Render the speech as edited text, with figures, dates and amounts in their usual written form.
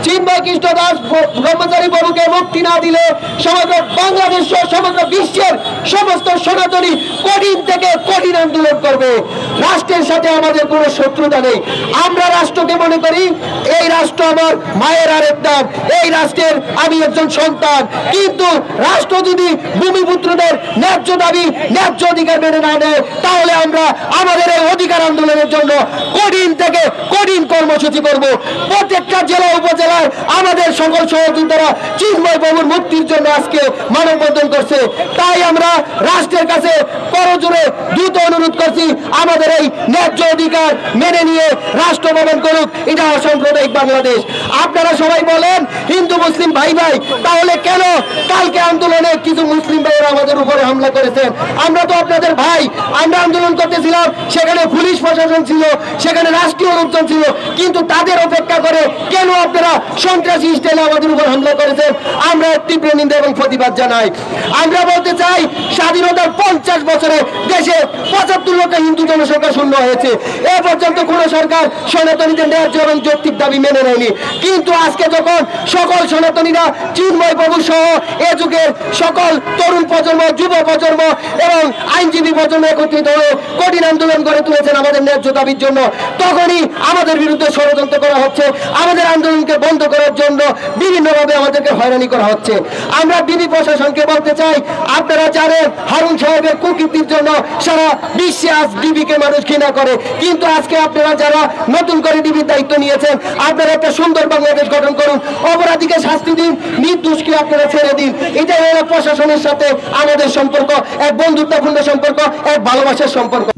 চিন্ময় কৃষ্ণ দাস ব্রহ্মচারী বাবুকে মুক্তি না দিলে সমগ্র বাংলাদেশ সমগ্র বিশ্বের সমস্ত সনাতনী কঠিন থেকে কঠিন আন্দোলন করবে। রাষ্ট্রের সাথে আমাদের কোনো শত্রুতা নেই। আমরা রাষ্ট্রকে মনে করি এই রাষ্ট্র আমার মায়ের আরেক নাম, এই রাষ্ট্রের আমি একজন সন্তান। কিন্তু রাষ্ট্র যদি ভূমিপুত্রদের ন্যায্য দাবি ন্যায্য অধিকার মেনে না নেয়, তাহলে আমরা আমাদের এই অধিকার আন্দোলনের জন্য কঠিন থেকে কঠিন কর্মসূচি করব। প্রত্যেকটা জেলা উপজেলায় আমাদের সকল সহযোদ্ধারা চিন্ময় বাবুর মুক্তির জন্য আজকে মানববন্ধন করছে। তাই আমরা রাষ্ট্রের কাছে করজোরে দ্রুত অনুরোধ করছি, আমাদের এই ন্যায্য অধিকার মেনে নিয়ে রাষ্ট্র ভবন করুক। এটা অসাম্প্রদায়িক বাংলাদেশ। আপনারা সবাই বলেন হিন্দু মুসলিম ভাই ভাই, তাহলে কেন কালকে আন্দোলনে কিছু মুসলিম ভাইয়েরা আমাদের উপরে হামলা করেছেন? আমরা তো আপনাদের ভাই। আমরা আন্দোলন করতেছিলাম, সেখানে পুলিশ প্রশাসন ছিল, সেখানে রাষ্ট্রীয় লোকজন ছিল, কিন্তু তাদের অপেক্ষা করে কেন আপনারা সন্ত্রাসী স্টাইলে আমাদের উপর হামলা করেছেন? আমরা তীব্র নিন্দা এবং প্রতিবাদ জানাই। আমরা বলতে চাই, স্বাধীনতার 50 বছরে দেশে 75 লক্ষ হিন্দু জনসংখ্যা শূন্য হয়েছে। এ পর্যন্ত কোন সরকার সনাতনীদের ন্যায্য এবং যৌক্তিক দাবি মেনে নেয়নি। কিন্তু আজকে যখন সকল সনাতনীরা চিন্ময় বাবু সহ এ যুগের সকল তরুণ প্রজন্ম, যুব প্রজন্ম এবং আইনজীবী প্রজন্ম একত্রিত হয়ে কঠিন আন্দোলন গড়ে তুলেছেন আমাদের ন্যায্য দাবির জন্য, তখনই আমাদের বিরুদ্ধে ষড়যন্ত্র করা হচ্ছে। আমাদের আন্দোলনকে বন্ধ করার জন্য বিভিন্নভাবে আমাদেরকে হয়রানি করা হচ্ছে। আমরা ডিবি প্রশাসনকে বলতে চাই, আপনারা জানেন হারুন সাহেবের কুকীর্তির জন্য সারা বিশ্বে আজ ডিবিকে মানুষ ঘৃণা করে। কিন্তু আজকে আপনারা যারা নতুন করে ডিবির দায়িত্ব নিয়েছেন, আপনারা একটা সুন্দর বাংলাদেশ গঠন করুন, অপরাধীকে শাস্তি দিন, নির্দোষকে আপনারা ছেড়ে দিন। এটাই হলো প্রশাসনের সাথে আমাদের সম্পর্ক, এক বন্ধুত্বপূর্ণ সম্পর্ক, এক ভালোবাসার সম্পর্ক।